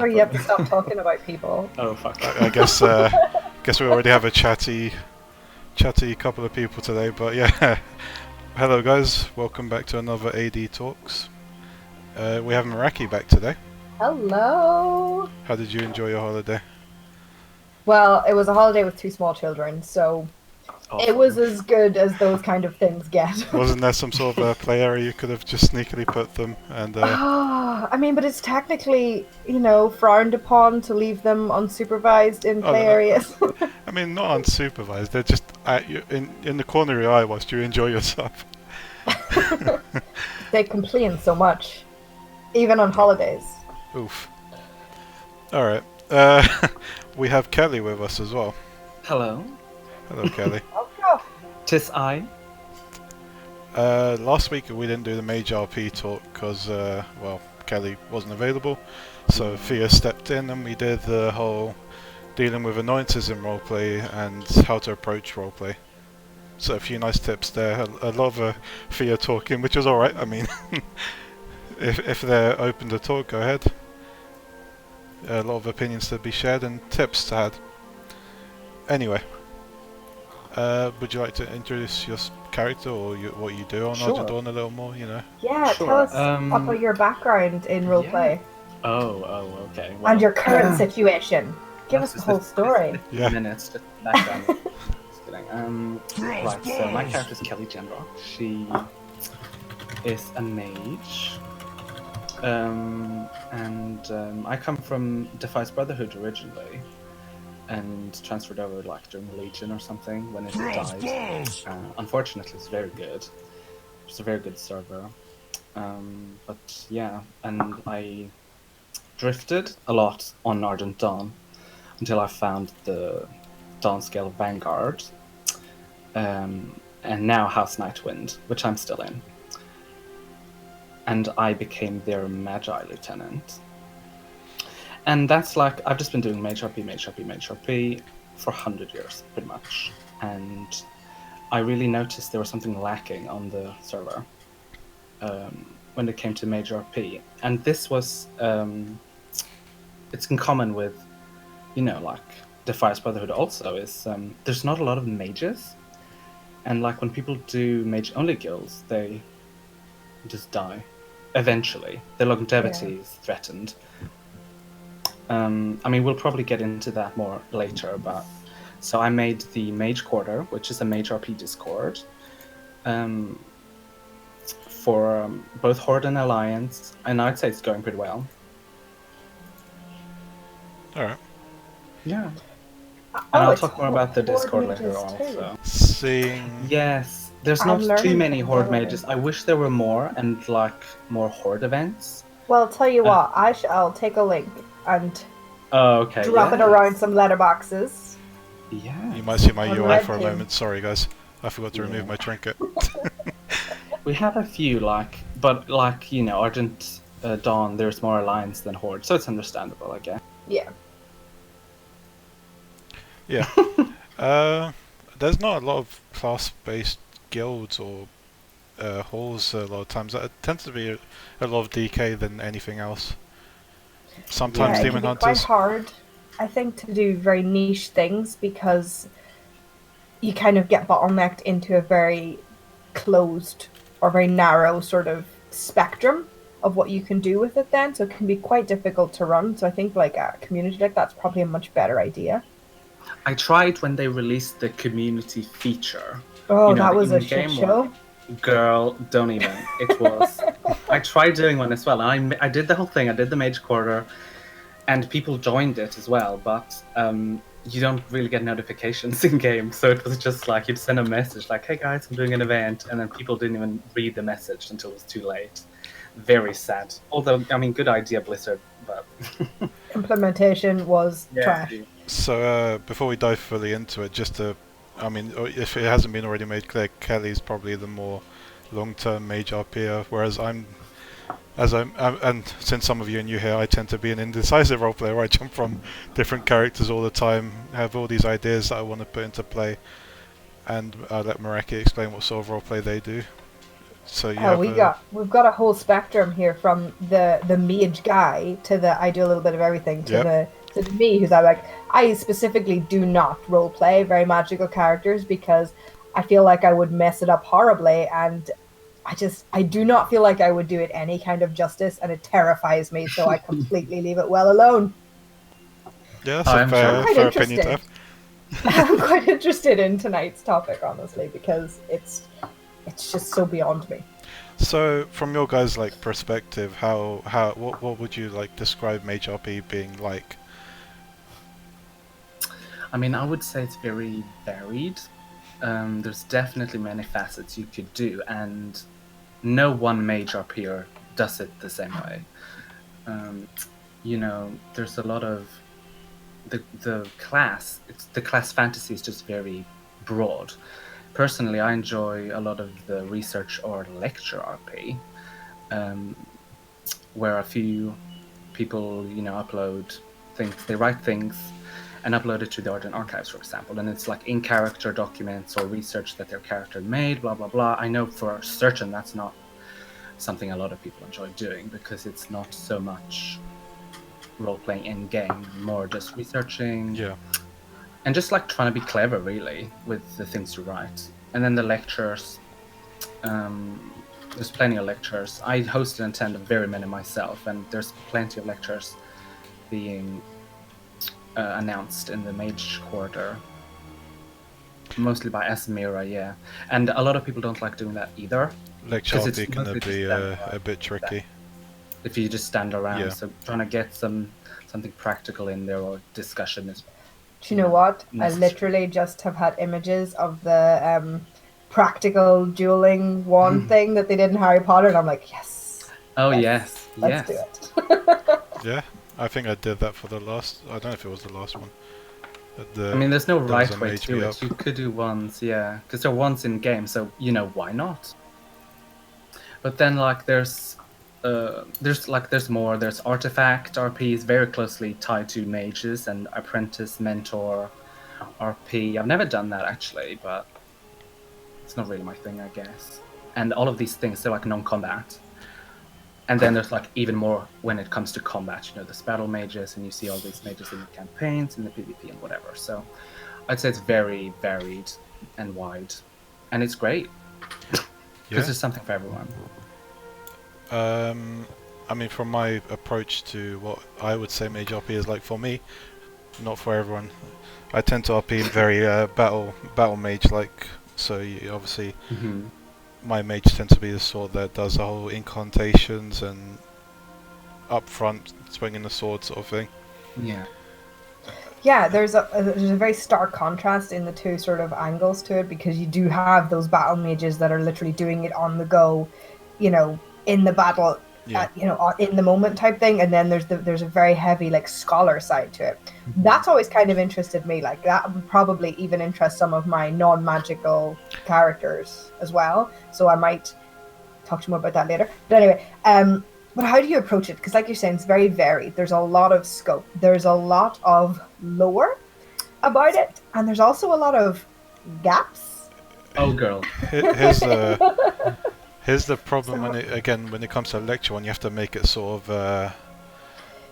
sorry, you have to stop talking about people. Oh fuck. I guess guess we already have a chatty couple of people today, but yeah. Hello guys, welcome back to another AD Talks. We have Meraki back today. Hello! How did you enjoy your holiday? Well, it was a holiday with 2 small children, so Awesome. it was as good as those kind of things get. Wasn't there some sort of play area you could have just sneakily put them and I mean, but it's technically, frowned upon to leave them unsupervised in play no. areas. I mean, not unsupervised, they're just at you, in the corner of your eye whilst you enjoy yourself. They complain so much, even on holidays. Oof. Alright, we have Kelly with us as well. Hello. Hello Kelly. Oh, no. Tis I. Last week we didn't do the Mage RP talk because, well, Kelly wasn't available, so Thea stepped in and we did the whole dealing with annoyances in roleplay and how to approach roleplay. So a few nice tips there, a lot of Thea talking, which was alright. I mean, if they're open to talk, go ahead. A lot of opinions to be shared and tips to add. Anyway, would you like to introduce your character or what you do on Sure. Argent a little more, Yeah, Sure, tell us um, about your background in roleplay Oh, okay. Well, and your current situation. Give us the whole story. Yeah. Minutes to background. Just kidding. Right, so my character is Kelly Genrock. She is a mage. I come from Defiance Brotherhood originally, and transferred over like during Legion or something when it died. Unfortunately, it's very good. It's a very good server. But yeah, and I drifted a lot on Argent Dawn until I found the Dawn Scale Vanguard, and now House Nightwind, which I'm still in. And I became their Magi Lieutenant. And that's like, I've just been doing Mage RP for 100 years, pretty much. And I really noticed there was something lacking on the server when it came to Mage RP. And this was, it's in common with, like Defiance Brotherhood also, is there's not a lot of mages. And like when people do mage-only guilds, they just die. Eventually. Their longevity is threatened. I mean, we'll probably get into that more later, but... So I made the Mage Quarter, which is a Mage RP Discord, for both Horde and Alliance, and I'd say it's going pretty well. Alright. Yeah. And I'll talk more about the Discord later on, so... Seeing... Yes. There's I'm not too learning many from Horde Horde. mages. I wish there were more, and like more Horde events. Well, tell you what, I'll take a link and Oh, okay. drop it around some letterboxes. Yeah. You might see my On UI Red for a Team. moment. Sorry guys, I forgot to remove my trinket. We have a few, but Argent Dawn, there's more Alliance than Horde, so it's understandable, I guess. Yeah. Yeah. There's not a lot of class-based guilds or halls a lot of times. It tends to be a lot of DK than anything else. Sometimes Yeah, it Demon can be quite Hunters. hard, I think, to do very niche things because you kind of get bottlenecked into a very closed or very narrow sort of spectrum of what you can do with it then, so it can be quite difficult to run. So I think like a community like that's probably a much better idea. I tried when they released the community feature. Oh, the that was a in-game shit show. one. Girl, don't even. It was. I tried doing one as well, and I did the whole thing. I did the Mage Quarter, and people joined it as well, but you don't really get notifications in game, so it was just like you'd send a message like, hey guys, I'm doing an event, and then people didn't even read the message until it was too late. Very sad. Although, I mean, good idea, Blizzard, but... Implementation was trash. So before we dive fully into it, I mean, if it hasn't been already made clear, Kelly's probably the more long-term Mage RPer, whereas and since some of you are new here, I tend to be an indecisive roleplayer where I jump from different characters all the time, have all these ideas that I want to put into play, and I'll let Meraki explain what sort of roleplay they do. So you have we've got a whole spectrum here, from the mage guy to the I do a little bit of everything to the me who's I specifically do not role play very magical characters because I feel like I would mess it up horribly, and I do not feel like I would do it any kind of justice, and it terrifies me, so I completely leave it well alone. Yeah, that's Oh, a I'm sure. fair opinion to have. I'm quite interested in tonight's topic, honestly, because it's just so beyond me. So, from your guys' like perspective, what would you like describe Mage RP being like? I mean, I would say it's very varied. There's definitely many facets you could do, and no one Mage RPer does it the same way. You know, there's a lot of the class fantasy is just very broad. Personally, I enjoy a lot of the research or lecture RP, where a few people, you know, upload things, they write things and upload it to the Argent archives, for example, and it's like in-character documents or research that their character made, blah blah blah. I know for certain that's not something a lot of people enjoy doing, because it's not so much role-playing in-game, more just researching, and just like trying to be clever, really, with the things you write. And then the lectures, there's plenty of lectures. I host and attend very many myself, and there's plenty of lectures being announced in the Mage Quarter, mostly by Esmira, yeah. And a lot of people don't like doing that either. Lecture RP can be a bit tricky. If you just stand around, so trying to get something practical in there or discussion is. Do you know what? Necessary. I literally just have had images of the practical dueling wand thing that they did in Harry Potter, and I'm like, yes. Oh yes, let's do it. Yeah, I think I did that for the last. I don't know if it was the last one. I mean, there's no right way to do it. You could do wands, yeah, because there are wands in game, so you know why not. But then, like, there's more. There's artifact RP is very closely tied to mages, and apprentice mentor RP. I've never done that actually, but it's not really my thing, I guess. And all of these things, they're like non-combat. And then there's like even more when it comes to combat. You know, there's battle mages, and you see all these mages in the campaigns, in the PvP, and whatever. So I'd say it's very varied and wide, and it's great because there's something for everyone. I mean, from my approach to what I would say Mage RP is like for me, not for everyone. I tend to RP in very battle mage like. So obviously, my mage tends to be the sort that does the whole incantations and up front swinging the sword sort of thing. Yeah. Yeah, there's a very stark contrast in the two sort of angles to it, because you do have those battle mages that are literally doing it on the go, you know, in the battle, you know, in the moment type thing, and then there's a very heavy like scholar side to it. That's always kind of interested me. Like that would probably even interest some of my non-magical characters as well. So I might talk to you more about that later. But anyway, but how do you approach it? Because like you're saying, it's very varied. There's a lot of scope. There's a lot of lore about it, and there's also a lot of gaps. Oh, girl. Here's the problem when it comes to a lecture one, you have to make it sort of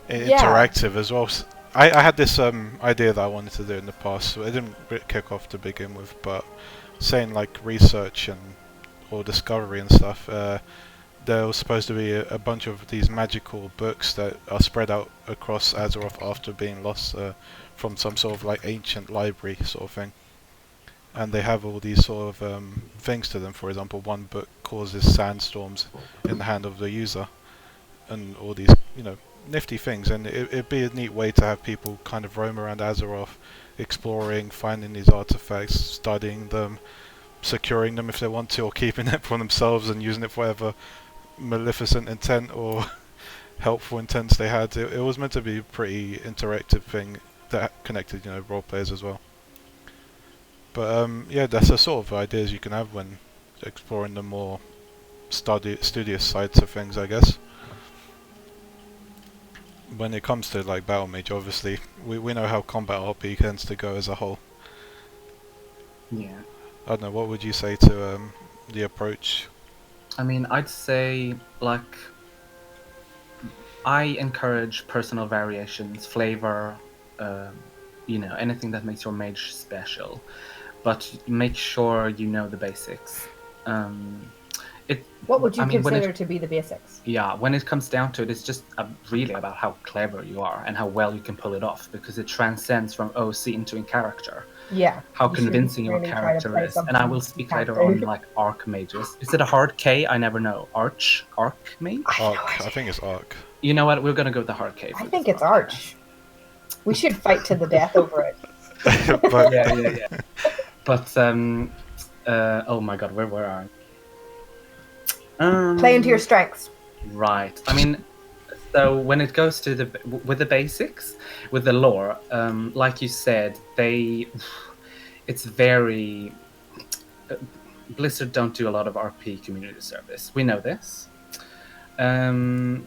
interactive as well. I had this idea that I wanted to do in the past, so it didn't kick off to begin with, but saying like research or discovery and stuff, there was supposed to be a bunch of these magical books that are spread out across Azeroth after being lost from some sort of like ancient library sort of thing. And they have all these sort of things to them. For example, one book causes sandstorms in the hand of the user, and all these, you know, nifty things. And it'd be a neat way to have people kind of roam around Azeroth, exploring, finding these artifacts, studying them, securing them if they want to, or keeping it for themselves and using it for whatever maleficent intent or helpful intents they had. It was meant to be a pretty interactive thing that connected, you know, role players as well. But yeah, that's the sort of ideas you can have when exploring the more studious sides of things, I guess. When it comes to like battle mage, obviously we know how combat RP tends to go as a whole. Yeah. I don't know, what would you say to the approach I mean, I'd say, like, I encourage personal variations, flavor, anything that makes your mage special. But make sure you know the basics. It. What would you I mean, consider to be the basics? when it comes down to it, it's just really about how clever you are and how well you can pull it off, because it transcends from OC into in character. Yeah. How you shouldn't convincing your really try to character play is. And I something will you speak can't later do. on, like, arc mages. Is it a hard K? I never know. Arch mage? Arc. I think it's Arc. You know what? We're gonna go with the hard K. I think it's Arch. We should fight to the death over it. But Yeah. But oh my god, where were I? Play into your strengths. Right. I mean, so when it goes to with the basics, with the lore, like you said, it's very Blizzard don't do a lot of RP community service. We know this, and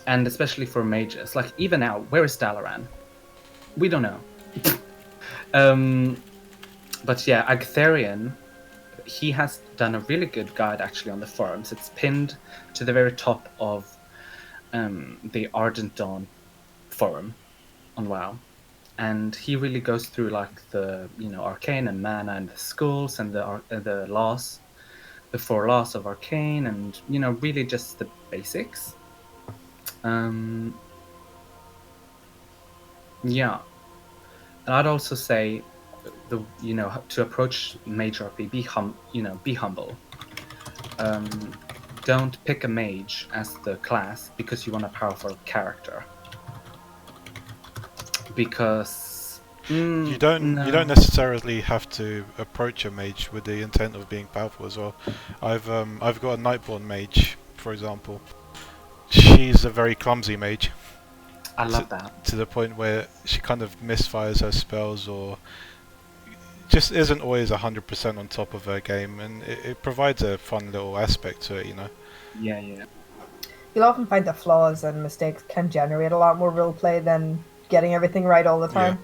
especially for mages. Like, even now, where is Dalaran? We don't know. But yeah, Agtherian, he has done a really good guide actually on the forums. It's pinned to the very top of the Argent Dawn forum on WoW, and he really goes through like the arcane and mana and the schools and the laws, the 4 laws of arcane, and really just the basics. Yeah, and I'd also say to approach Mage RP, be humble. Don't pick a mage as the class because you want a powerful character. Because you don't necessarily have to approach a mage with the intent of being powerful as well. I've got a Nightborn mage, for example. She's a very clumsy mage. I love that. To the point where she kind of misfires her spells, or just isn't always 100% on top of her game, and it provides a fun little aspect to it, Yeah. You'll often find that flaws and mistakes can generate a lot more roleplay than getting everything right all the time.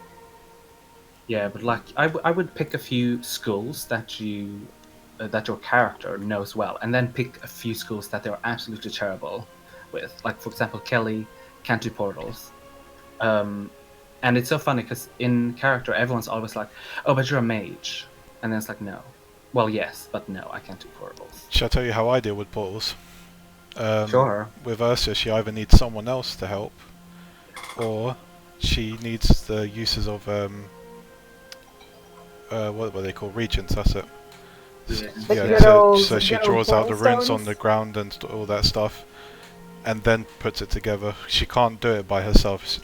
Yeah, but like I would pick a few schools that your character knows well, and then pick a few schools that they're absolutely terrible with. Like, for example, Kelly can't do portals. And it's so funny because in character, everyone's always like, "Oh, but you're a mage," and then it's like, "No, well, yes, but no, I can't do portals." Shall I tell you how I deal with portals? Sure. With Ursa, she either needs someone else to help, or she needs the uses of what were they called? Regents. That's it. Yeah. So she draws out the runes stones on the ground and all that stuff, and then puts it together. She can't do it by herself. She's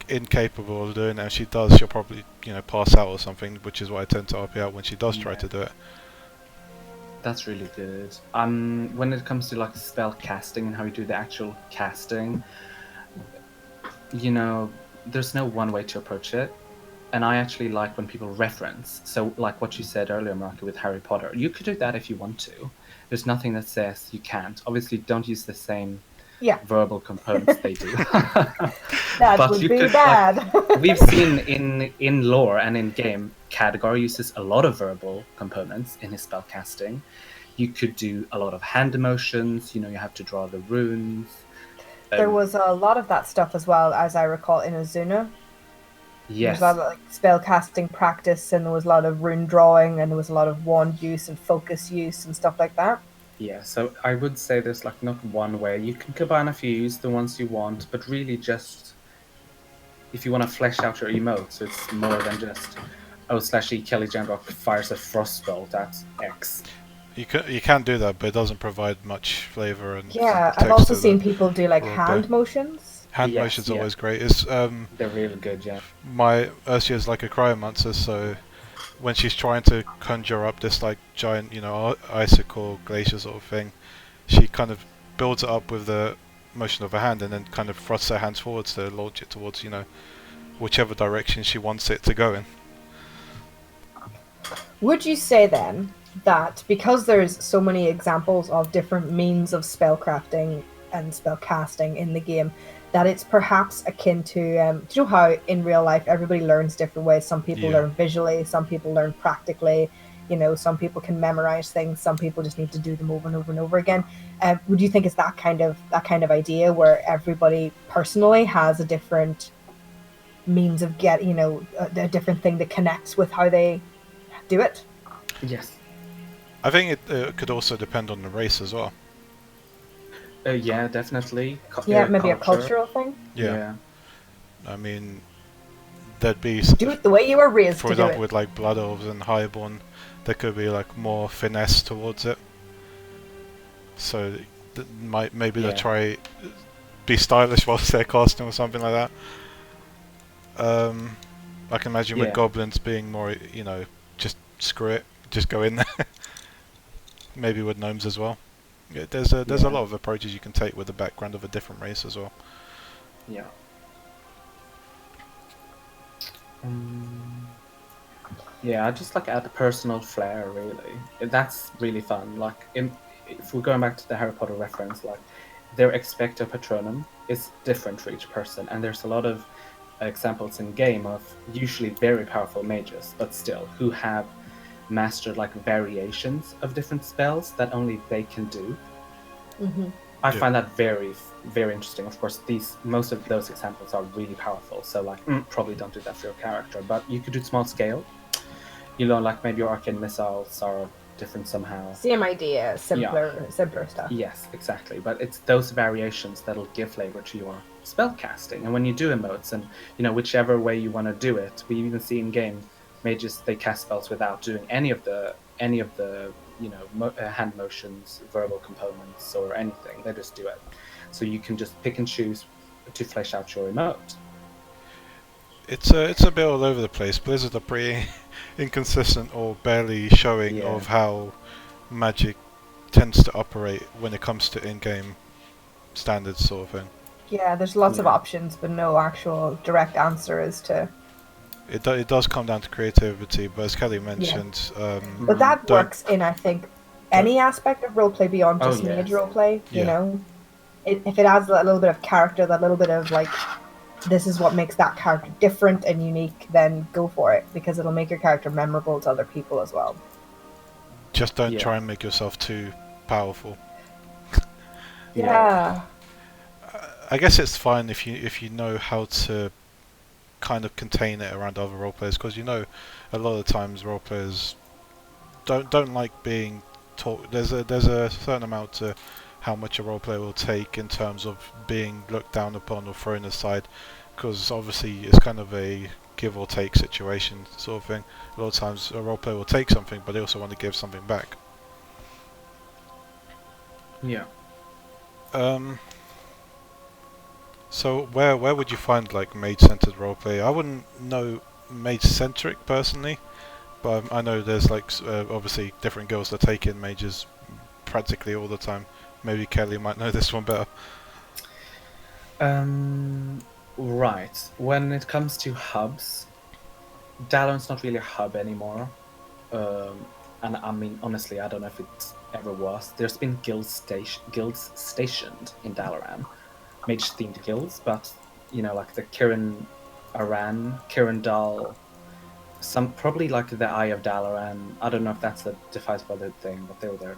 incapable of doing it. If she does, she'll probably pass out or something, which is what I tend to RP out when she does try to do it. That's really good. When it comes to like spell casting and how you do the actual casting, there's no one way to approach it. And I actually like when people reference. So like what you said earlier, Marco, with Harry Potter, you could do that if you want to. There's nothing that says you can't. Obviously, don't use the same verbal components they do. That would be bad. Like, we've seen in lore and in game, Khadgar uses a lot of verbal components in his spell casting. You could do a lot of hand motions. You have to draw the runes. There was a lot of that stuff as well, as I recall, in Azuna. Yes. There was a lot of spell casting practice, and there was a lot of rune drawing, and there was a lot of wand use and focus use and stuff like that. Yeah, so I would say there's like not one way. You can combine a few, use the ones you want, but really just if you want to flesh out your emotes, it's more than just /E Kelly Jandrock fires a frostbolt at X. You can do that, but it doesn't provide much flavor and I've also seen people do like hand motions. Hand motion's always great. It's they're really good, yeah. My Ursia's like a cryomancer, so when she's trying to conjure up this like giant, icicle glacier sort of thing, she kind of builds it up with the motion of her hand, and then kind of thrusts her hands forwards to launch it towards, whichever direction she wants it to go in. Would you say then that because there's so many examples of different means of spellcrafting and spell casting in the game, that it's perhaps akin to do you know how in real life everybody learns different ways? Some people learn visually, some people learn practically. You know, some people can memorize things, some people just need to do them over and over and over again. Would you think it's that kind of idea where everybody personally has a different means of a different thing that connects with how they do it? Yes. I think it could also depend on the race as well. Yeah, definitely. Maybe a Culture. cultural thing. Yeah. I mean, there'd be Do it the way you were raised for to do example, it. with like Blood Elves and Highborn, there could be like more finesse towards it. So maybe they'll try be stylish whilst they're casting or something like that. I can imagine with goblins being more, you know, just screw it, just go in there. Maybe with gnomes as well. Yeah, there's a lot of approaches you can take with the background of a different race as well. Yeah. Yeah, I just like add a personal flair, really. That's really fun. Like, if we're going back to the Harry Potter reference, like, their expecto patronum is different for each person, and there's a lot of examples in game of usually very powerful mages, but still, who have mastered like variations of different spells that only they can do. I find that very, very interesting. Of course, most of those examples are really powerful, so like probably don't do that for your character, but you could do small scale. You know, like maybe your arcane missiles are different somehow. Same idea, simpler stuff. Yes, exactly. But it's those variations that'll give flavor to your spell casting. And when you do emotes, and you know, whichever way you want to do it, we even see in game mages, they cast spells without doing any of the you know, hand motions, verbal components, or anything. They just do it. So you can just pick and choose to flesh out your emote. It's a bit all over the place. Blizzard are pretty inconsistent or barely showing of how Magic tends to operate when it comes to in-game standards sort of thing. Yeah, there's lots of options, but no actual direct answer as to... It does come down to creativity, but as Kelly mentioned... but that works in, I think, any aspect of roleplay beyond just mage roleplay, you know? If it adds that little bit of character, that little bit of, like, this is what makes that character different and unique, then go for it, because it'll make your character memorable to other people as well. Just don't try and make yourself too powerful. Yeah. I guess it's fine if you know how to kind of contain it around other roleplayers, because you know a lot of the times roleplayers don't like being taught. There's a certain amount to how much a roleplayer will take in terms of being looked down upon or thrown aside, because obviously it's kind of a give or take situation sort of thing. A lot of times a roleplayer will take something, but they also want to give something back. Yeah. So where would you find like mage-centered roleplay? I wouldn't know mage-centric personally, but I know there's like obviously different guilds that take in mages practically all the time. Maybe Kelly might know this one better. Right. When it comes to hubs, Dalaran's not really a hub anymore. And I mean, honestly, I don't know if it ever was. There's been guilds stationed in Dalaran, mage-themed guilds, but you know, like the Kirin Dal, probably like the Eye of Dalaran. I don't know if that's a Defies Brotherhood thing, but they were there.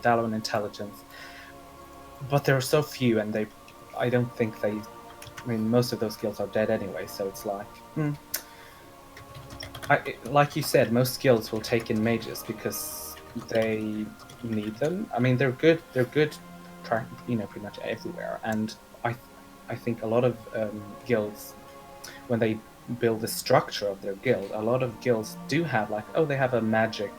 Dalaran Intelligence, but there are so few, and I don't think I mean, most of those guilds are dead anyway. So it's like, like you said, most guilds will take in mages because they need them. I mean, they're good. You know, pretty much everywhere. And I think a lot of guilds, when they build the structure of their guild, a lot of guilds do have like, they have a magic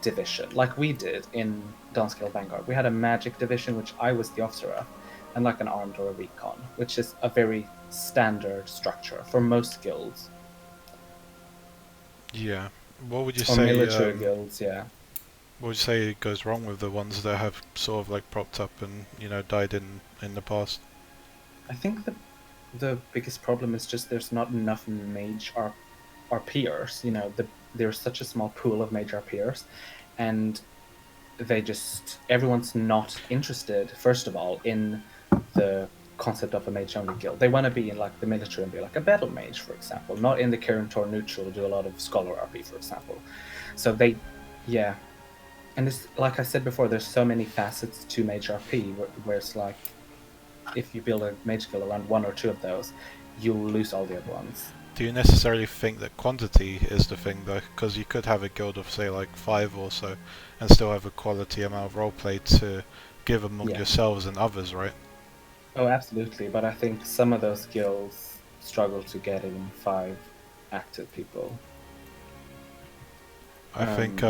division, like we did in Downscale Vanguard. We had a magic division, which I was the officer of, and like an armed or a recon, which is a very standard structure for most guilds. Yeah. What would you say? Or military guilds, yeah. What would you say goes wrong with the ones that have sort of like propped up and, you know, died in the past? I think the biggest problem is just there's not enough mage RPers. You know, there's such a small pool of mage RPers, and everyone's not interested, first of all, in the concept of a mage only guild. They want to be in like the military and be like a battle mage, for example, not in the current or neutral, do a lot of scholar RP, for example. So Yeah. And it's like I said before, there's so many facets to Mage RP, where it's like, if you build a Mage guild around one or two of those, you'll lose all the other ones. Do you necessarily think that quantity is the thing though? Because you could have a guild of say like 5 or so, and still have a quality amount of roleplay to give among Yeah. yourselves and others, right? Oh, absolutely. But I think some of those guilds struggle to get even 5 active people. I think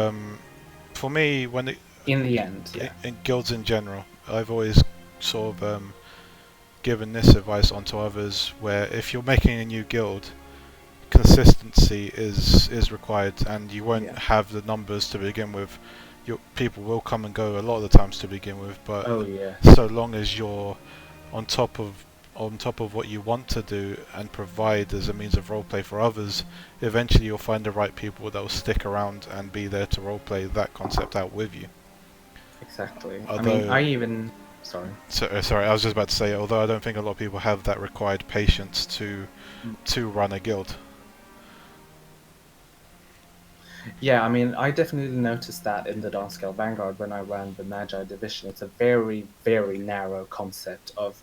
for me, when it, In the end, yeah. in guilds in general, I've always sort of given this advice onto others, where if you're making a new guild, consistency is required, and you won't have the numbers to begin with. Your people will come and go a lot of the times to begin with, but so long as you're on top of what you want to do and provide as a means of roleplay for others, eventually you'll find the right people that will stick around and be there to roleplay that concept out with you. Exactly. Although, I even... Sorry. Sorry, I was just about to say, although I don't think a lot of people have that required patience to run a guild. Yeah, I definitely noticed that in the Downscale Vanguard when I ran the Magi division. It's a very, very narrow concept of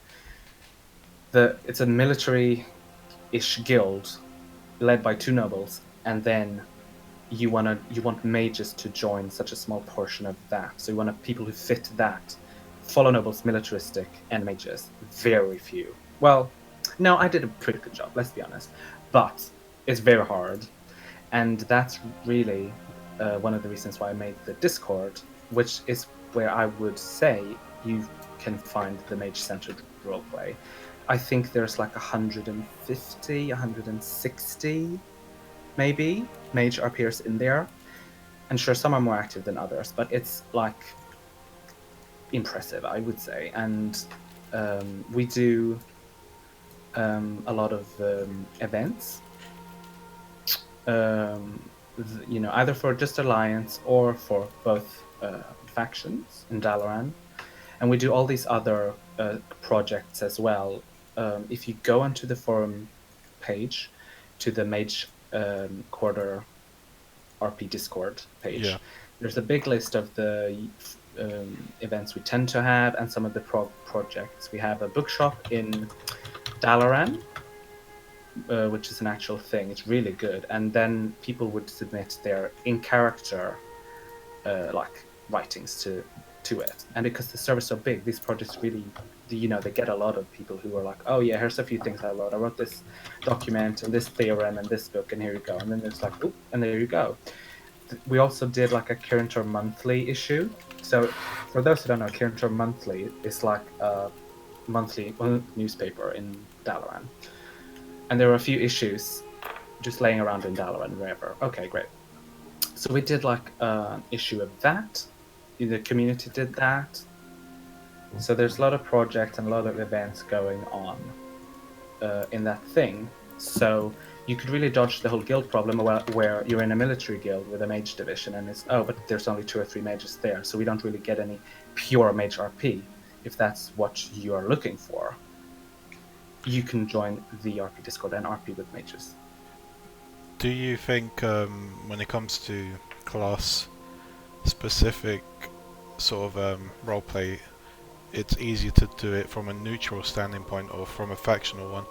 it's a military-ish guild led by 2 nobles, and then you want mages to join such a small portion of that. So you want people who fit that. Follow nobles, militaristic, and mages. Very few. Well, no, I did a pretty good job, let's be honest. But it's very hard. And that's really one of the reasons why I made the Discord, which is where I would say you can find the mage-centered roleplay. I think there's like 150, 160, maybe, mage RPers in there. And sure, some are more active than others, but it's like impressive, I would say. And we do a lot of events. Either for just Alliance or for both factions in Dalaran. And we do all these other projects as well. If you go onto the forum page, to the Mage Quarter RP Discord page, there's a big list of the events we tend to have and some of the projects. We have a bookshop in Dalaran, which is an actual thing. It's really good. And then people would submit their in-character like writings to it. And because the server's so big, these projects really, they get a lot of people who are like, oh yeah, here's a few things I wrote. I wrote this document and this theorem and this book, and here you go. And then it's like, oop, and there you go. We also did like a Kirintor monthly issue. So for those who don't know, Kirintor monthly is like a monthly newspaper in Dalaran. And there were a few issues just laying around in Dalaran, wherever. Okay, great. So we did like an issue of that. The community did that. So there's a lot of projects and a lot of events going on in that thing. So you could really dodge the whole guild problem where you're in a military guild with a mage division and it's, oh, but there's only 2 or 3 mages there. So we don't really get any pure mage RP, if that's what you are looking for. You can join the RP Discord and RP with mages. Do you think when it comes to class-specific sort of roleplay, it's easier to do it from a neutral standing point or from a factional one?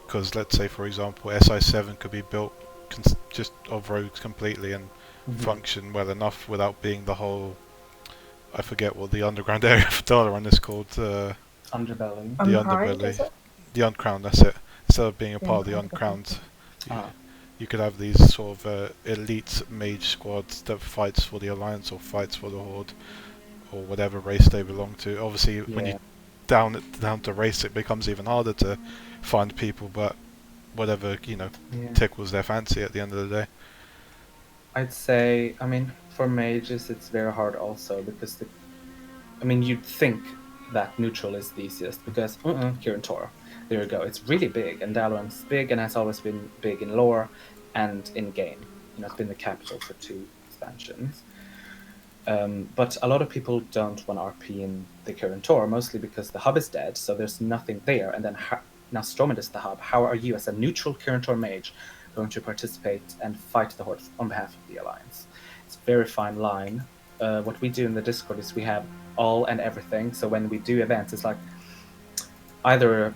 Because let's say, for example, SI7 could be built just of rogues completely and function well enough without being the whole... I forget what the underground area of Dalaran is called. Underbelly. The Underbelly. The Uncrowned, that's it. Instead of being a part of the Uncrowned, you could have these sort of elite mage squads that fights for the Alliance or fights for the Horde or whatever race they belong to. Obviously, when you down to race, it becomes even harder to find people, but whatever, tickles their fancy at the end of the day. I'd say, for mages, it's very hard also because you'd think that neutral is the easiest because Kirintor. There you go. It's really big, and Dalaran's big and has always been big in lore and in game. It's been the capital for 2 expansions. But a lot of people don't want RP in the Kirintor, mostly because the hub is dead, so there's nothing there. And then now Stormwind is the hub. How are you, as a neutral Kirintor mage, going to participate and fight the Horde on behalf of the Alliance? It's very fine line. What we do in the Discord is we have all and everything. So when we do events, it's like either,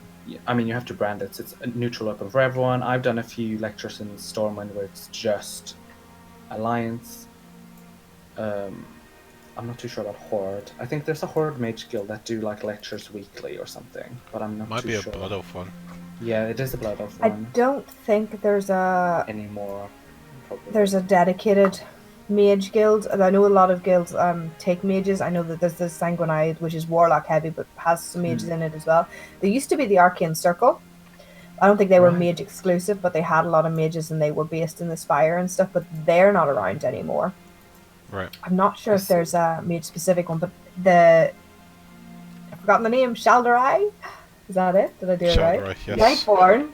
I mean, you have to brand it. So it's a neutral, open for everyone. I've done a few lectures in Stormwind where it's just Alliance. I'm not too sure about Horde. I think there's a Horde Mage Guild that do like lectures weekly or something, but I'm not Might too be sure. a Blood Elf one. Yeah, it is a Blood Elf I one. don't think there's a Anymore. Probably. there's a dedicated mage guild. And I know a lot of guilds take mages. I know that there's the Sanguinide, which is warlock heavy, but has some mages in it as well. There used to be the Arcane Circle. I don't think they were Right. mage exclusive, but they had a lot of mages and they were based in the Spire and stuff, but they're not around anymore. Right. I'm not sure if there's a mage specific one, but I've forgotten the name, Shalderai? Is that it? Did I do it right? Shalderai, yes. Nightborn.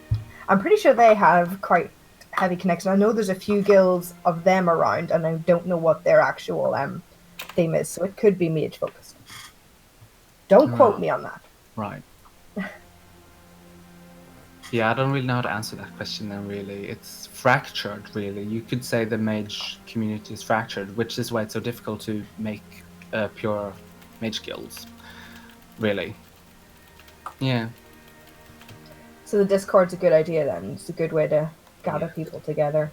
I'm pretty sure they have quite heavy connection. I know there's a few guilds of them around, and I don't know what their actual theme is, so it could be mage focused. Don't quote me on that. Right. Yeah, I don't really know how to answer that question then, really. It's fractured, really. You could say the mage community is fractured, which is why it's so difficult to make pure mage guilds, really. Yeah. So the Discord's a good idea then. It's a good way to gather people together.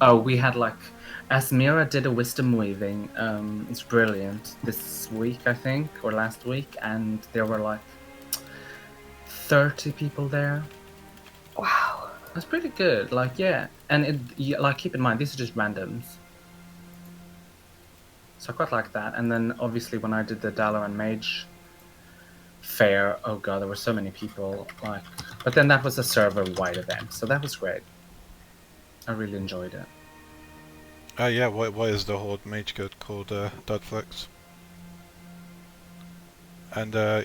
Oh, we had like, Asmira did a wisdom weaving. It's brilliant. This week, I think, or last week, and there were like 30 people there. Wow. That's pretty good. Like, yeah, and like keep in mind these are just randoms. So I quite like that. And then obviously when I did the Dalaran Mage fair, oh god, there were so many people. Like, but then that was a server-wide event, so that was great. I really enjoyed it. Yeah, why is the Horde Mage Guild called Dudflex? And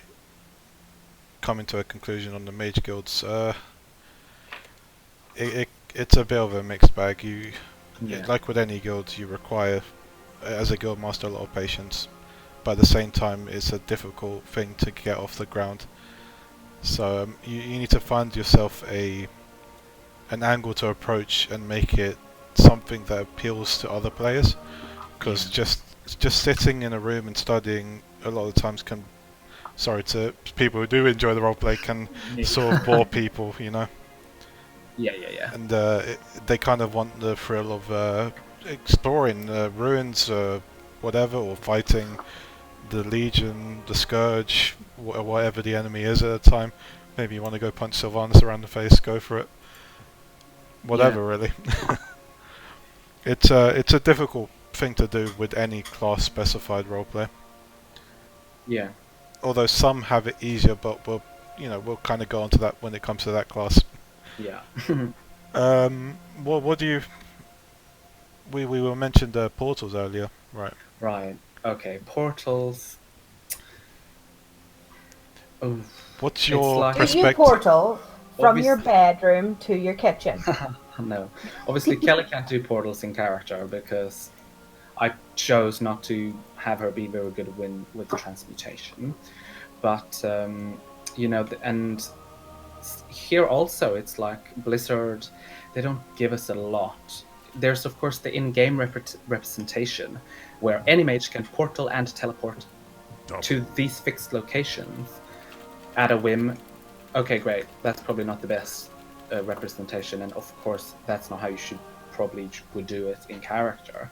coming to a conclusion on the Mage Guilds, it's a bit of a mixed bag. Like with any guild, you require, as a guild master, a lot of patience. But at the same time, it's a difficult thing to get off the ground. So you need to find yourself an angle to approach and make it something that appeals to other players. Because just sitting in a room and studying a lot of the times can, sorry to people who do enjoy the roleplay, can sort of bore people, you know. Yeah. And they kind of want the thrill of exploring ruins, whatever, or fighting the Legion, the Scourge, whatever the enemy is at the time. Maybe you want to go punch Sylvanas around the face, go for it. Whatever, really. It's a difficult thing to do with any class specified roleplay. Yeah. Although some have it easier, but we'll kind of go on to that when it comes to that class. Yeah. What do you? We were mentioned portals earlier, right? Right. Okay. Portals. Oh. What's your like perspective? Do you portal from your Obviously- bedroom to your kitchen? No. Obviously, Kelly can't do portals in character because I chose not to have her be very good with the transmutation. But and here also it's like Blizzard, they don't give us a lot. There's of course the in-game representation where any mage can portal and teleport to these fixed locations at a whim. Okay, great. That's probably not the best representation, and of course that's not how you would do it in character.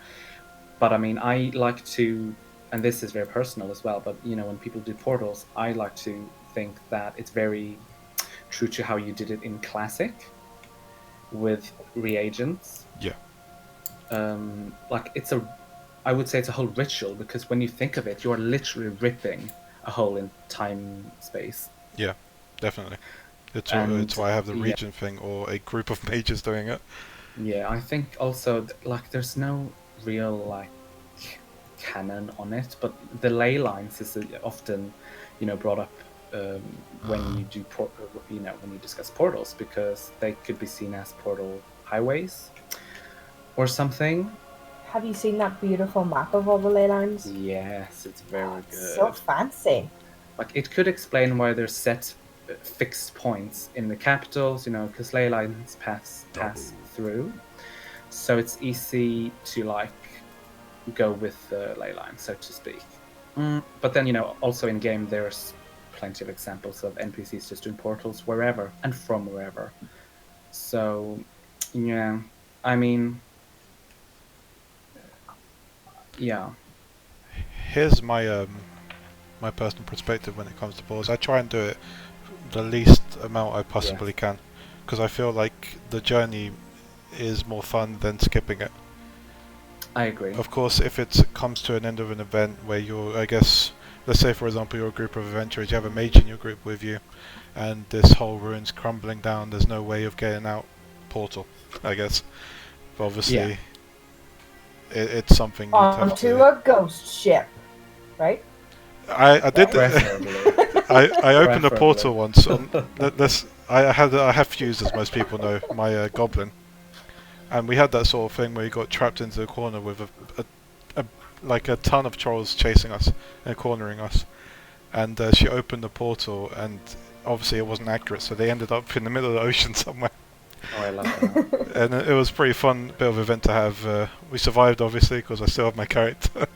But I mean, I like to, and this is very personal as well, but when people do portals, I like to think that it's very true to how you did it in Classic with reagents. Yeah. I would say it's a whole ritual, because when you think of it, you are literally ripping a hole in time space. Yeah, definitely. It's why I have the region thing, or a group of mages doing it. Yeah, I think also there's no real canon on it, but the ley lines is often brought up when you do when you discuss portals, because they could be seen as portal highways or something. Have you seen that beautiful map of all the ley lines? Yes, it's very good. So fancy. Like, it could explain why there's set fixed points in the capitals, because ley lines pass through, so it's easy to go with the ley line, so to speak. But then, also in game, there's plenty of examples of NPCs just doing portals wherever and from wherever. So, yeah, I mean, yeah. Here's my my personal perspective when it comes to portals. I try and do it the least amount I possibly can, because I feel like the journey is more fun than skipping it. I agree. Of course, if it comes to an end of an event where you're, I guess, let's say for example you're a group of adventurers, you have a mage in your group with you, and this whole ruin's crumbling down, there's no way of getting out, portal, I guess. But obviously, it's something you'd have Onto to... a ghost ship, right? I did... I opened a portal once. I have fused, as most people know, my goblin. And we had that sort of thing where you got trapped into a corner with like a ton of trolls chasing us and cornering us. And she opened the portal, and obviously it wasn't accurate, so they ended up in the middle of the ocean somewhere. Oh, I love that. And it was a pretty fun bit of event to have. We survived, obviously, because I still have my character.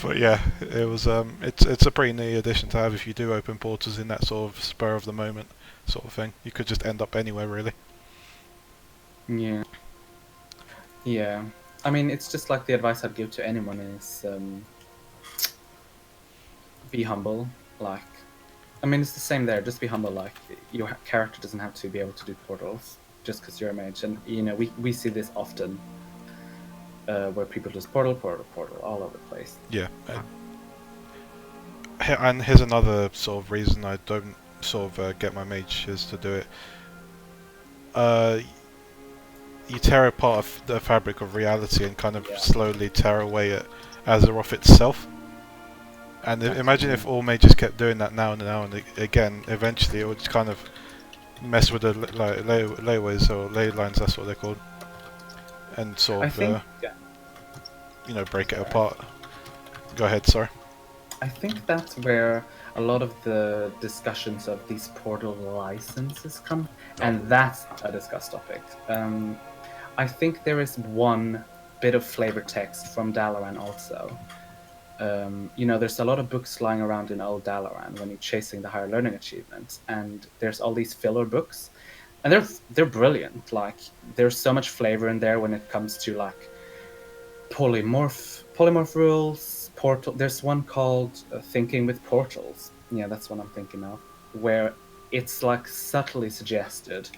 But yeah, it was. It's a pretty neat addition to have if you do open portals in that sort of spur of the moment sort of thing. You could just end up anywhere, really. Yeah. Yeah. I mean, it's just like the advice I'd give to anyone is be humble. Like, I mean, it's the same there. Just be humble. Like, your character doesn't have to be able to do portals just because you're a mage. And, we see this often where people just portal all over the place. Yeah. And here's another sort of reason I don't sort of get my mages to do it. You tear apart the fabric of reality and kind of slowly tear away at Azeroth itself. And imagine if all mages kept doing that now and again, eventually it would kind of mess with the layaways or ley lines, that's what they're called. And sort of, break it apart. Go ahead, sorry. I think that's where a lot of the discussions of these portal licenses come, and that's a discussed topic. I think there is one bit of flavor text from Dalaran also. There's a lot of books lying around in old Dalaran when you're chasing the higher learning achievements, and there's all these filler books, and they're brilliant. Like, there's so much flavor in there when it comes to like polymorph rules, portal. There's one called Thinking with Portals. Yeah, that's what I'm thinking of, where it's like subtly suggested.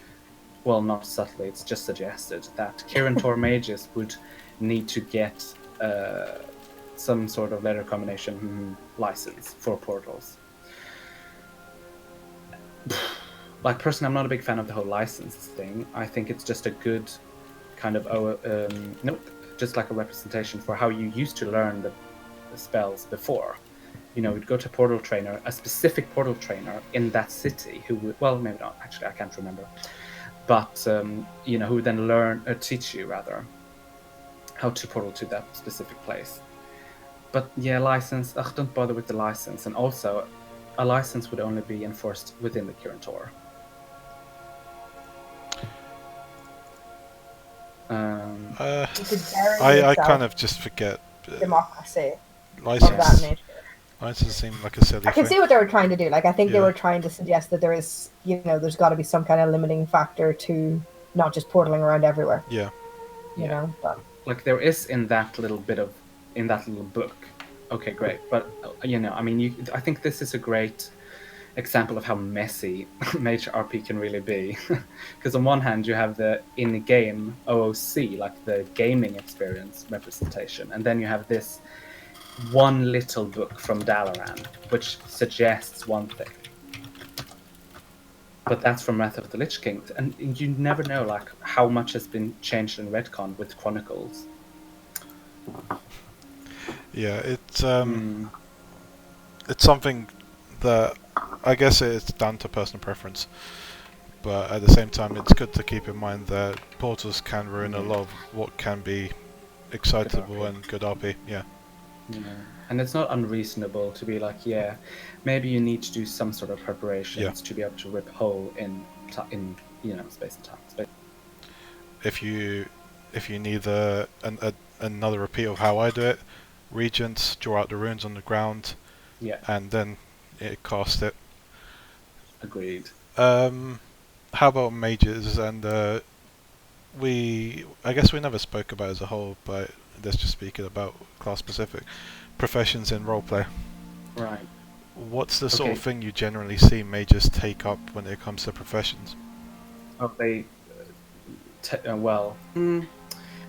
Well, not subtly, it's just suggested that Kirin mages would need to get some sort of letter combination license for portals. Like, personally, I'm not a big fan of the whole license thing. I think it's just a good kind of just like a representation for how you used to learn the spells before. You'd go to portal trainer, a specific portal trainer in that city who would, well, maybe not, actually, I can't remember. But, who would then teach you, rather, how to portal to that specific place. But, yeah, license, don't bother with the license. And also, a license would only be enforced within the Kirin Tor. I kind of just forget democracy. License seem like a silly thing. I can see what they were trying to do. Like, I think they were trying to suggest that there is, there's got to be some kind of limiting factor to not just portaling around everywhere. Yeah. You know, but like there is in that little book. Okay, great. But I think this is a great example of how messy Mage RP can really be. Because on one hand, you have the in-game OOC, like the gaming experience representation, and then you have this one little book from Dalaran, which suggests one thing. But that's from Wrath of the Lich King, and you never know like how much has been changed in Retcon with Chronicles. Yeah, it's something that I guess it's down to personal preference, but at the same time, it's good to keep in mind that portals can ruin a lot of what can be excitable and good RP. Yeah. And it's not unreasonable to be like, maybe you need to do some sort of preparations to be able to rip hole in space and time. If you need another repeat of how I do it, Regent, draw out the runes on the ground, Yeah, and then cast it. agreed. How about mages? And I guess we never spoke about it as a whole, but let's just speak it about class specific professions in roleplay. Right. What's the sort Okay. of thing you generally see mages take up when it comes to professions? Oh,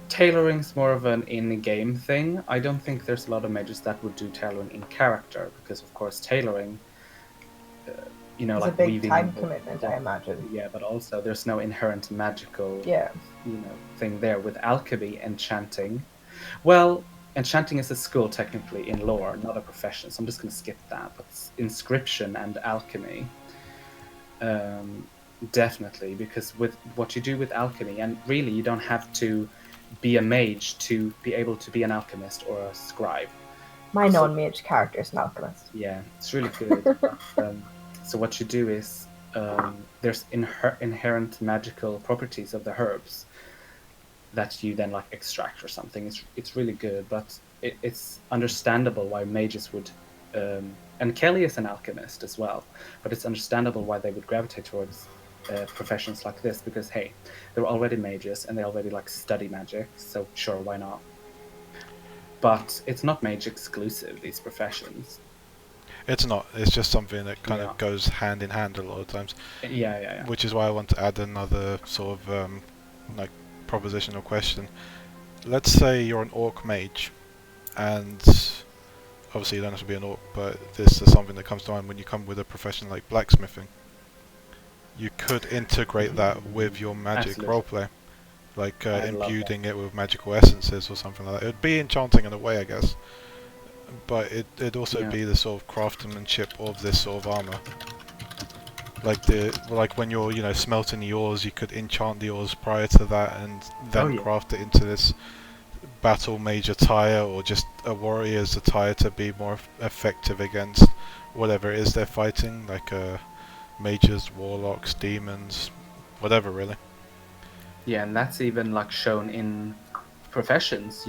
tailoring's more of an in-game thing. I don't think there's a lot of mages that would do tailoring in character, because of course tailoring, It's a like big time weaving commitment, I imagine. yeah, but also there's no inherent magical Yeah. thing there. With alchemy, enchanting, well, enchanting is a skill technically in lore, not a profession, so I'm just going to skip that. But inscription and alchemy, definitely, because with what you do with alchemy, and really you don't have to be a mage to be able to be an alchemist or a scribe. My So non-mage character is an alchemist. yeah, it's really good. So what you do is, there's inherent magical properties of the herbs that you then like extract or something. It's really good, but it's understandable why mages would, and Kelly is an alchemist as well, but it's understandable why they would gravitate towards professions like this, because hey, they're already mages and they already like study magic, so sure, why not? But it's not mage exclusive, these professions. It's not. It's just something that kind Yeah. of goes hand in hand a lot of times. Yeah. Which is why I want to add another sort of like proposition or question. Let's say you're an orc mage, and obviously you don't have to be an orc, but this is something that comes to mind when you come with a profession like blacksmithing. You could integrate that with your magic Absolutely. roleplay, like I love that. imbuing it with magical essences or something like that. It would be enchanting in a way, I guess, but it'd also Yeah. be the sort of craftsmanship of this sort of armor. Like when you're smelting the ores, you could enchant the ores prior to that, and then Yeah. craft it into this battle mage attire or just a warrior's attire to be more effective against whatever it is they're fighting, like mages, warlocks, demons, whatever really. Yeah, and that's even like shown in professions,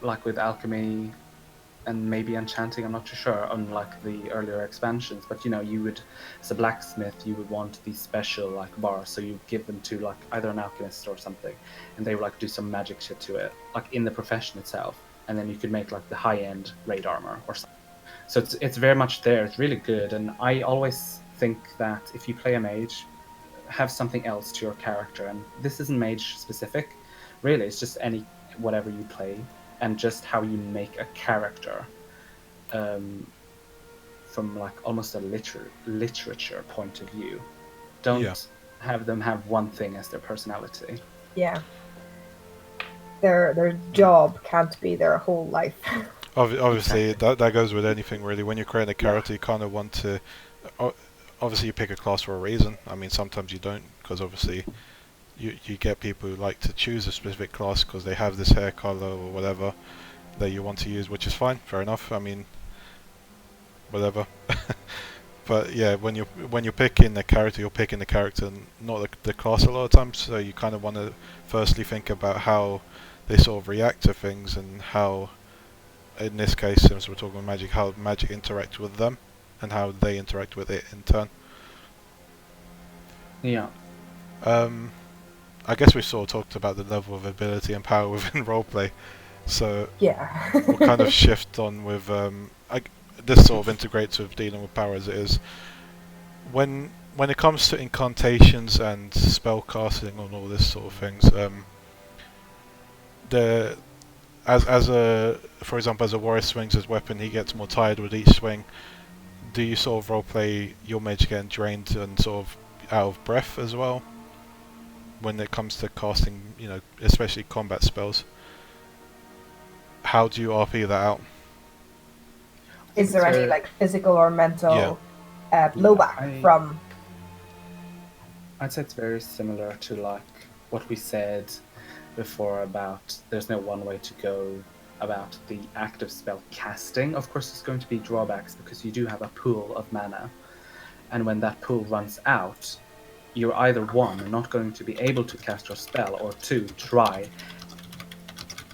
like with alchemy and maybe enchanting, I'm not too sure, on like the earlier expansions, but you would, as a blacksmith, you would want these special like bars, so you give them to like either an alchemist or something, and they would like do some magic shit to it, like in the profession itself, and then you could make like the high-end raid armor or something. So it's very much there. It's really good, and I always think that if you play a mage, have something else to your character, and this isn't mage specific, really. It's just whatever you play, and just how you make a character, from like almost a literature point of view. Don't have them have one thing as their personality. Yeah. Their job can't be their whole life. Obviously, Exactly. that goes with anything really. When you're creating a character, you kind of want to. Obviously, you pick a class for a reason. I mean, sometimes you don't, because obviously, you get people who like to choose a specific class because they have this hair color or whatever that you want to use, which is fine, fair enough. I mean, whatever. But yeah, when you're picking the character, you're picking the character, not the class a lot of times. So you kind of want to firstly think about how they sort of react to things and how, in this case, since we're talking about magic, how magic interacts with them and how they interact with it in turn. Yeah. I guess we sort of talked about the level of ability and power within roleplay, so Yeah. we'll kind of shift on with this sort of integrates with dealing with power as it is. When it comes to incantations and spell casting and all this sort of things, the for example, as a warrior swings his weapon, he gets more tired with each swing. Do you sort of roleplay your mage getting drained and sort of out of breath as well when it comes to casting, especially combat spells? How do you RP that out? Is there any like physical or mental blowback from? I'd say it's very similar to like what we said before about there's no one way to go about the active spell casting. Of course, there's going to be drawbacks because you do have a pool of mana, and when that pool runs out, you're either one, not going to be able to cast your spell, or two, try,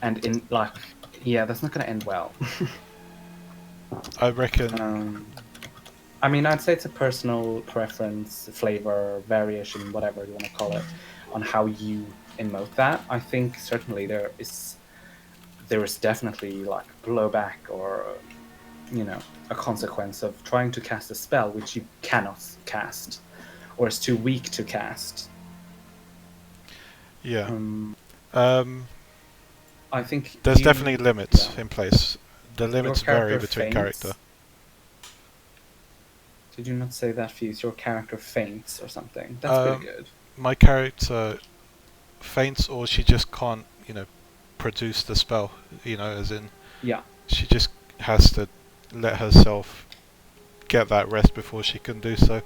and Yeah, that's not going to end well. I reckon. I mean, I'd say it's a personal preference, flavor, variation, whatever you want to call it, on how you emote that. I think certainly there is definitely like blowback or a consequence of trying to cast a spell which you cannot cast or is too weak to cast. Yeah. I think there's definitely limits in place. The limits vary between character. Did you not say that, Fuse? Your character faints or something? That's pretty good. My character faints, or she just can't, produce the spell. As in, she just has to let herself get that rest before she can do so.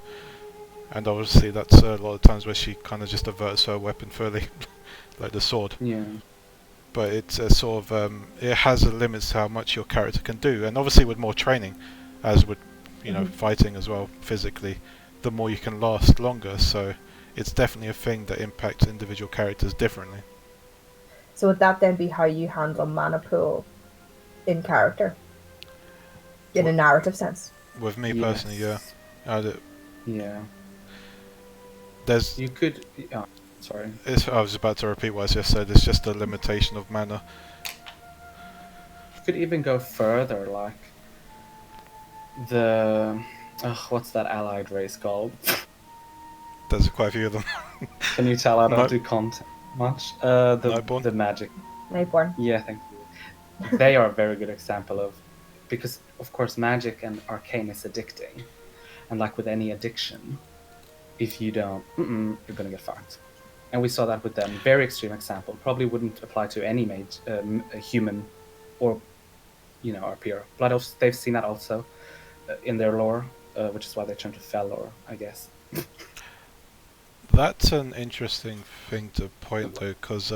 And obviously, that's a lot of times where she kind of just averts her weapon fully, like the sword. Yeah. But it's a sort of it has a limit to how much your character can do, and obviously with more training, as with fighting as well physically, the more you can last longer. So it's definitely a thing that impacts individual characters differently. So would that then be how you handle mana pool in character, in a narrative sense? With me personally, yeah. Yeah. There's. You could. Sorry. I was about to repeat what I just said. It's just a limitation of mana. You could even go further, like what's that allied race called? There's quite a few of them. Can you tell I don't do content much? The magic. Nightborn. Yeah, thank you. They are a very good example of, because of course magic and arcane is addicting, and like with any addiction, if you don't, you're gonna get fucked. And we saw that with them. Very extreme example. Probably wouldn't apply to any mage, a human, or RP or Blood Elves. They've seen that also in their lore, which is why they turn to Fel lore, I guess. That's an interesting thing to point though, because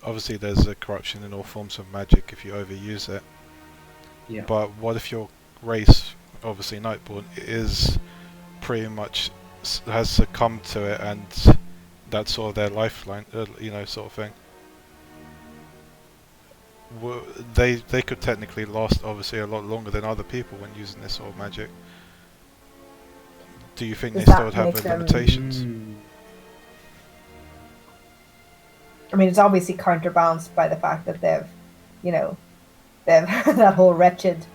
obviously there's a corruption in all forms of magic if you overuse it. Yeah. But what if your race, obviously Nightborn, is pretty much has succumbed to it, and that's sort of their lifeline, sort of thing. They could technically last, obviously, a lot longer than other people when using this sort of magic. Do you think they still have limitations? I mean, it's obviously counterbalanced by the fact that they've that whole wretched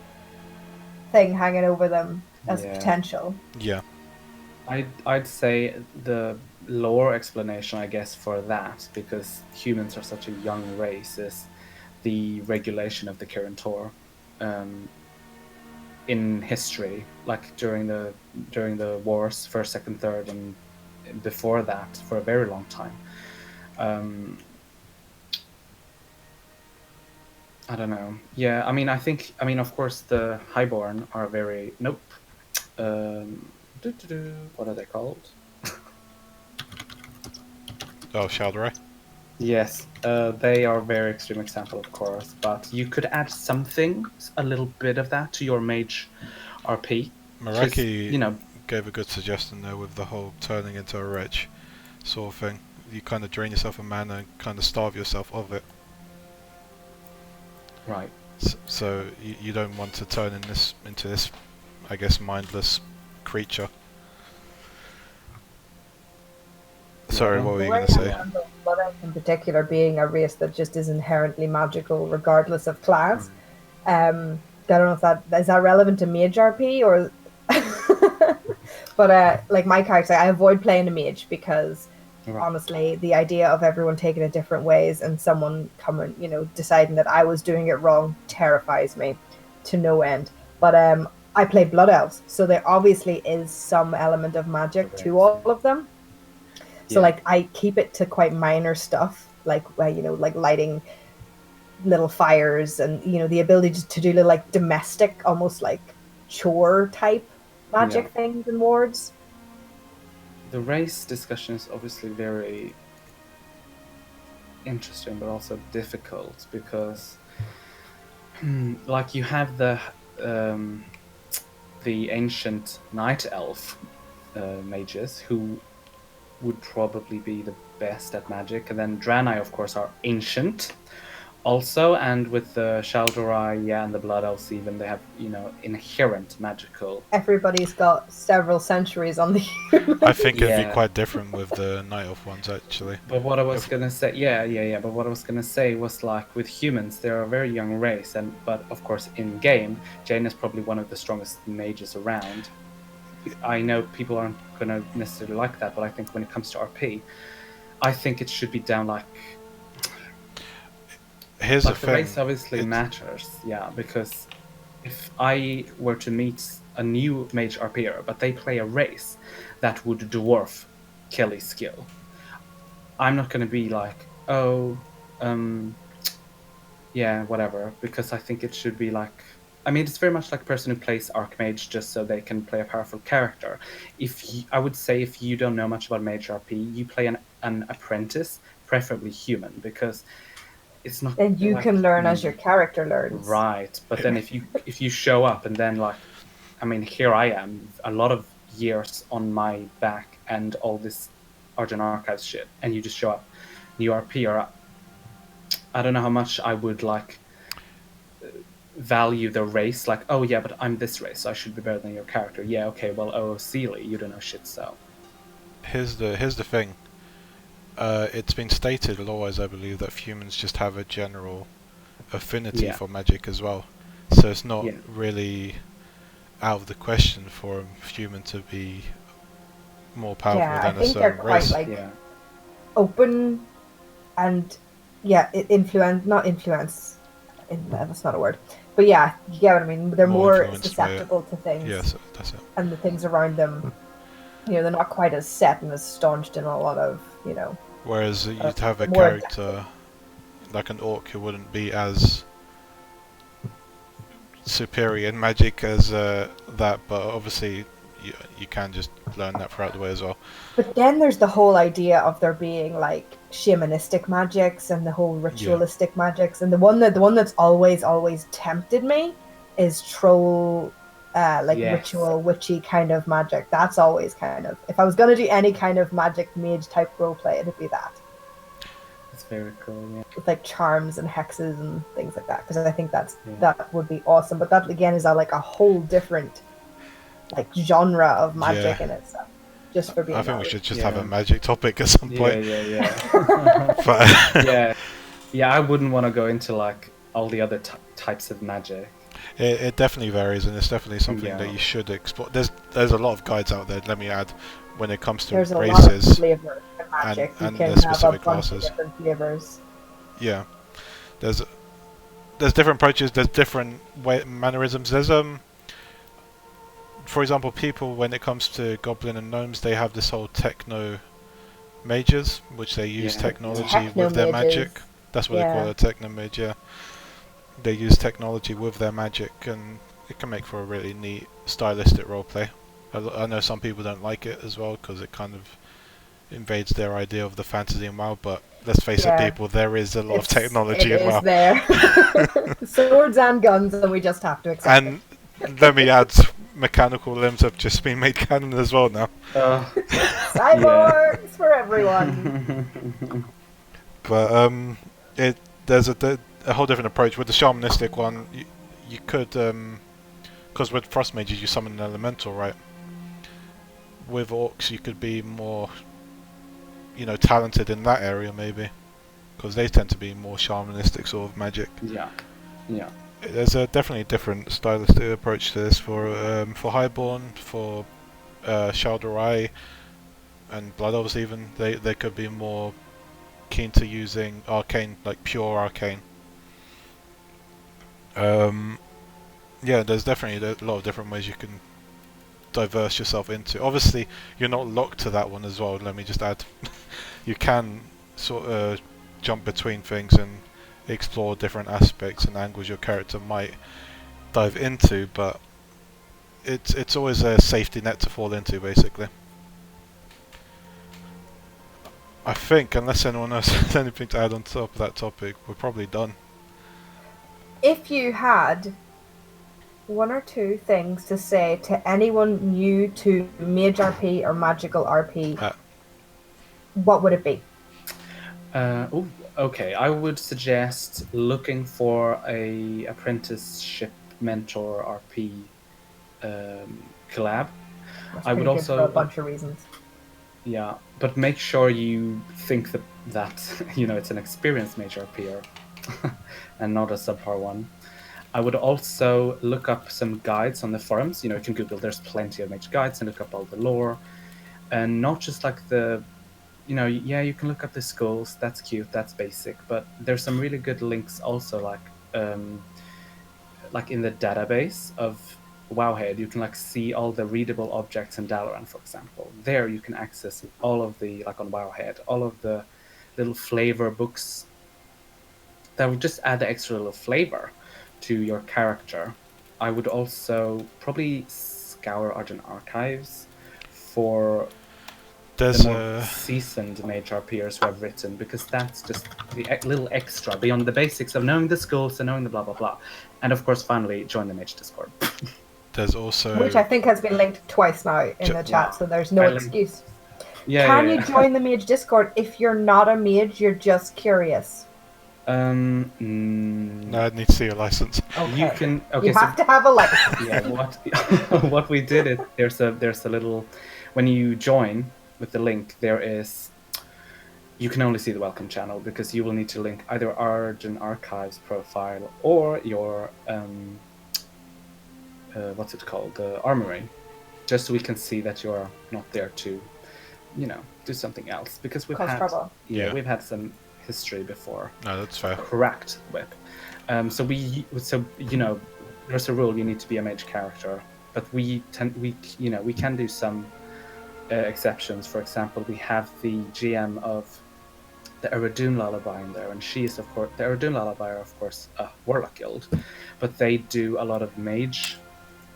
thing hanging over them as potential. Yeah. I'd say the lore explanation, I guess, for that, because humans are such a young race, is the regulation of the Kirin-Tor in history, like during the wars, first, second, third, and before that, for a very long time. I don't know. Yeah, I mean, of course, the Highborn are very what are they called? Shaldorai? Yes, they are a very extreme example, of course, but you could add something, a little bit of that to your Mage RP. Maraki gave a good suggestion there with the whole turning into a wretch sort of thing. You kind of drain yourself of mana and kind of starve yourself of it. Right. So you don't want to turn into this, I guess, mindless creature. Sorry, what were you going to say? Blood Elves in particular being a race that just is inherently magical regardless of class. I don't know if that is relevant to Mage RP or but like my character, I avoid playing a mage because honestly the idea of everyone taking it different ways and someone coming, deciding that I was doing it wrong terrifies me to no end. But I play Blood Elves, so there obviously is some element of magic to all of them. So like I keep it to quite minor stuff, like like lighting little fires and the ability to do little like domestic, almost like chore type magic things and wards. The race discussion is obviously very interesting, but also difficult because, like, you have the ancient night elf mages who would probably be the best at magic, and then Draenei, of course, are ancient, Also, and with the Shaldorai, yeah, and the Blood Elves, even they have inherent magical. Everybody's got several centuries on the human. I think it'd be Yeah. quite different with the Night Elf ones, actually. But what I was If- gonna say, yeah. But what I was gonna say was like with humans, they're a very young race, but of course in game, Jane is probably one of the strongest mages around. I know people aren't gonna necessarily like that, but I think when it comes to RP, I think it should be down like Here's the the thing. race obviously matters, yeah, because if I were to meet a new Mage RPer, but they play a race that would dwarf Kelly's skill, I'm not going to be like, oh, yeah, whatever, because I think it should be like, I mean, it's very much like a person who plays Archmage just so they can play a powerful character. I would say if you don't know much about Mage RP, you play an apprentice, preferably human, because it's not. And you like, can learn as your character learns. Right, but then if you show up and then like, I mean, here I am, a lot of years on my back and all this Argent Archives shit, and you just show up, new RP, or I don't know how much I would like value the race. Like, oh yeah, but I'm this race, so I should be better than your character. Yeah, okay, well, oh Sealy, you don't know shit, so. Here's the thing. It's been stated law-wise, I believe, that humans just have a general affinity for magic as well. So it's not really out of the question for a human to be more powerful than a certain race. Quite like open and not influence. That's not a word, but yeah, you get what I mean. They're more susceptible to things. Yes, that's it. And the things around them, they're not quite as set and as staunched in a lot of, Whereas you'd have a character like an orc who wouldn't be as superior in magic as that, but obviously you can just learn that throughout the way as well. But then there's the whole idea of there being like shamanistic magics and the whole ritualistic magics, and the one that's always tempted me is troll, ritual witchy kind of magic. That's always kind of, if I was gonna do any kind of magic mage type roleplay, it'd be that. That's very cool, yeah. With like charms and hexes and things like that, because I think that would be awesome. But that again is like a whole different like genre of magic in itself. Just for being I think we should just have a magic topic at some point. Yeah. But yeah, I wouldn't want to go into like all the other types of magic. It definitely varies, and it's definitely something that you should explore. There's a lot of guides out there, let me add, when it comes to races and the specific classes. Different flavors. Yeah, there's different approaches. There's different mannerisms. There's for example, people, when it comes to goblin and gnomes, they have this whole techno mages, which they use technology with their magic. That's what they call it, techno mage. Yeah, they use technology with their magic, and it can make for a really neat stylistic roleplay. I know some people don't like it as well because it kind of invades their idea of the fantasy and WoW, but let's face it, people, there is a lot of technology in WoW. There. Swords and guns, and we just have to accept it. And let me add, mechanical limbs have just been made canon as well now. Cyborgs for everyone. But there's a whole different approach with the shamanistic one. You could, because with frost mages you summon an elemental, right? With orcs you could be more, talented in that area maybe, because they tend to be more shamanistic sort of magic. Yeah. There's definitely a different stylistic approach to this for Highborn, for Shaldorai, and Blood Elves even. They could be more keen to using arcane, like pure arcane. Yeah, there's definitely a lot of different ways you can diverse yourself into. Obviously, you're not locked to that one as well. Let me just add, you can sort of jump between things and explore different aspects and angles your character might dive into, but it's always a safety net to fall into, basically. I think, unless anyone else has anything to add on top of that topic, we're probably done. If you had one or two things to say to anyone new to Mage RP or Magical RP, what would it be? Okay. I would suggest looking for a apprenticeship mentor RP collab. That's I would pretty good for a also, bunch of reasons. yeah, but make sure you think that it's an experienced Mage RPer and not a subpar one. I would also look up some guides on the forums. You can Google. There's plenty of Mage guides and look up all the lore, and not just like yeah, you can look up the schools. That's cute. That's basic. But there's some really good links also, like in the database of Wowhead, you can like see all the readable objects in Dalaran, for example. There you can access all of the, like on Wowhead, all of the little flavor books that would just add the extra little flavor to your character. I would also probably scour Argent archives for There's the more seasoned Mage RPers who have written, because that's just the little extra beyond the basics of knowing the schools and knowing the blah blah blah. And of course, finally, join the Mage Discord. there's also Which I think has been linked twice now in the chat, so there's no excuse. Yeah, Can you join the Mage Discord if you're not a mage, you're just curious? No, I'd need to see a license. Okay. You can. Okay, you have to have a license. Yeah, what we did is there's a little, when you join with the link, you can only see the welcome channel, because you will need to link either Argent Archives profile or your what's it called, the armory, just so we can see that you're not there to do something else, because we've had some history before. No, that's fair. Cracked whip. So there's a rule, you need to be a mage character, but we can do some exceptions. For example, we have the GM of the Eredun Lullaby in there, and she is, of course, the Eredun Lullaby are, of course, a warlock guild, but they do a lot of mage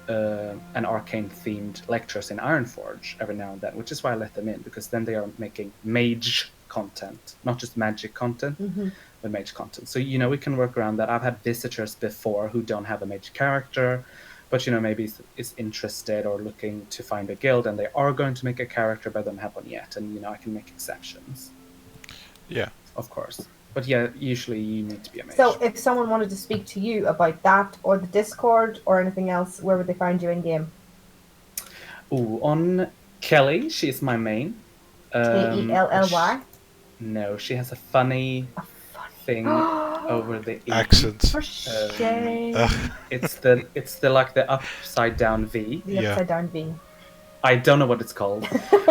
and arcane themed lectures in Ironforge every now and then, which is why I let them in, because then they are making mage content, not just magic content, but mage content. So we can work around that. I've had visitors before who don't have a mage character, but maybe is interested or looking to find a guild, and they are going to make a character but don't have one yet, and I can make exceptions. Yeah, of course. But yeah, usually you need to be a mage. So if someone wanted to speak to you about that, or the Discord, or anything else, where would they find you in game? On Kelly, she's my main. Kelly? No, she has a funny thing over the E. accent. For shame. It's the like the upside down V. The upside down V. I don't know what it's called,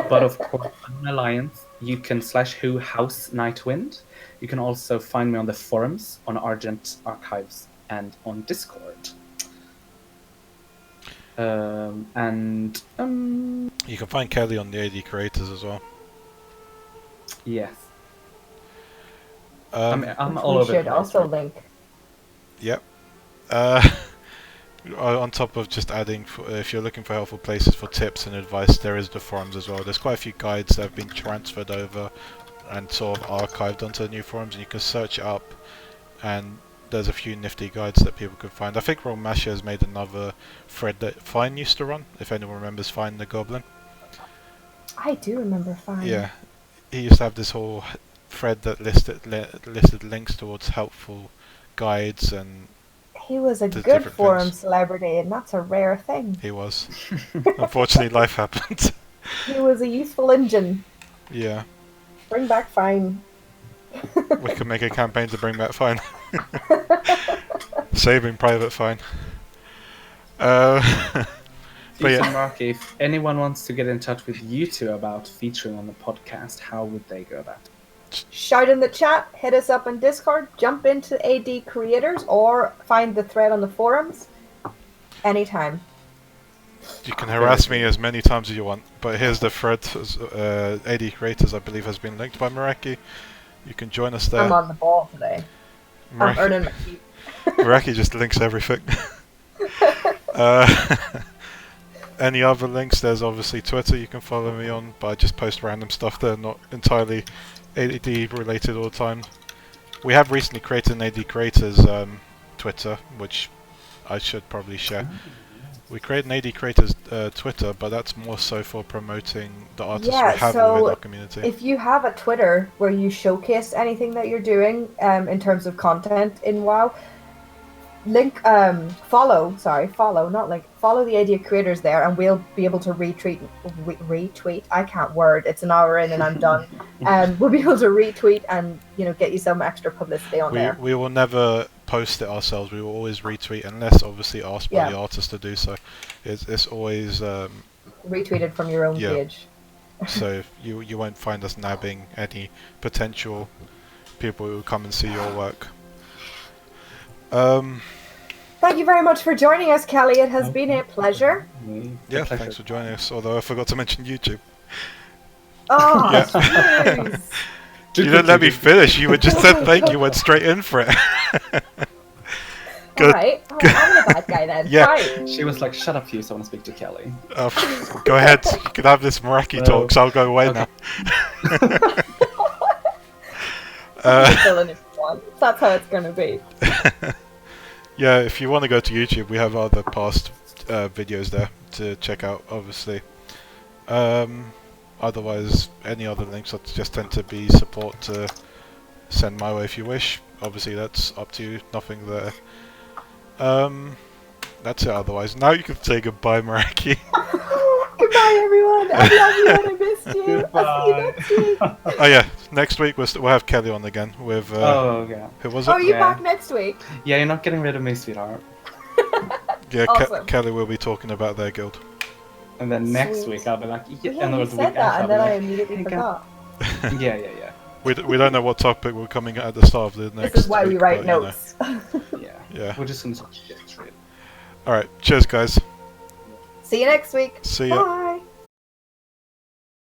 but of course, on Alliance, you can /who House Nightwind. You can also find me on the forums, on Argent Archives, and on Discord. You can find Kelly on the AD Creators as well. Yes. I'm all over. Should also link. Yep. On top of just adding, if you're looking for helpful places for tips and advice, there is the forums as well. There's quite a few guides that have been transferred over and sort of archived onto the new forums, and you can search it up, and there's a few nifty guides that people could find. I think Romasha has made another thread that Fine used to run, if anyone remembers Fine the Goblin. I do remember Fine. Yeah, he used to have this whole thread that listed links towards helpful guides, and he was a good forum celebrity, and that's a rare thing. He was. Unfortunately, life happened. He was a useful engine. Yeah. Bring back Fine. We could make a campaign to bring back Fine. Saving Private Fine. But yeah. Mark, if anyone wants to get in touch with you two about featuring on the podcast, how would they go about it? Shout in the chat, hit us up on Discord, jump into AD Creators, or find the thread on the forums. Anytime. You can harass me as many times as you want, but here's the thread. AD Creators, I believe, has been linked by Maraki. You can join us there. I'm on the ball today. I'm earning my keep. Maraki just links everything. Any other links? There's obviously Twitter you can follow me on, but I just post random stuff there, not entirely AD related all the time. We have recently created an AD Creators Twitter, which I should probably share. We create an AD Creators Twitter, but that's more so for promoting the artists we Yeah, have so within our community. if you have a Twitter where you showcase anything that you're doing in terms of content in WoW, follow the idea creators there, and we'll be able to retweet. I can't word. It's an hour in and I'm done. We'll be able to retweet and get you some extra publicity on there. We will never post it ourselves. We will always retweet unless obviously asked by the artist to do so. It's always retweeted from your own page. So you won't find us nabbing any potential people who come and see your work. Thank you very much for joining us, Kelly. It has been a pleasure. Yeah, thanks for joining us. Although I forgot to mention YouTube. Oh, jeez. You didn't let me finish. You just said thank you, went straight in for it. Alright, I'm the bad guy then. Yeah. Right. She was like, shut up, you, so I want to speak to Kelly. Go ahead. You can have this Meraki talk, so I'll go away now. That's how it's going to be. Yeah, if you want to go to YouTube, we have other past videos there to check out, obviously. Otherwise, any other links just tend to be support to send my way if you wish. Obviously, that's up to you. Nothing there. That's it otherwise. Now you can say goodbye, Meraki. Goodbye, everyone. I love you and I missed you. I'll see you next week. Oh yeah, next week we'll have Kelly on again with... Who was it? Oh, are you back next week? Yeah, you're not getting rid of me, sweetheart. Yeah, awesome. Kelly will be talking about their guild. And then next week I'll be like... Yeah, you said that and then I immediately forgot. Yeah. We don't know what topic we're coming at the start of the next This is why week, we write but, notes. Yeah. We're just going to talk shit straight. Alright, cheers guys. See you next week. See ya. Bye.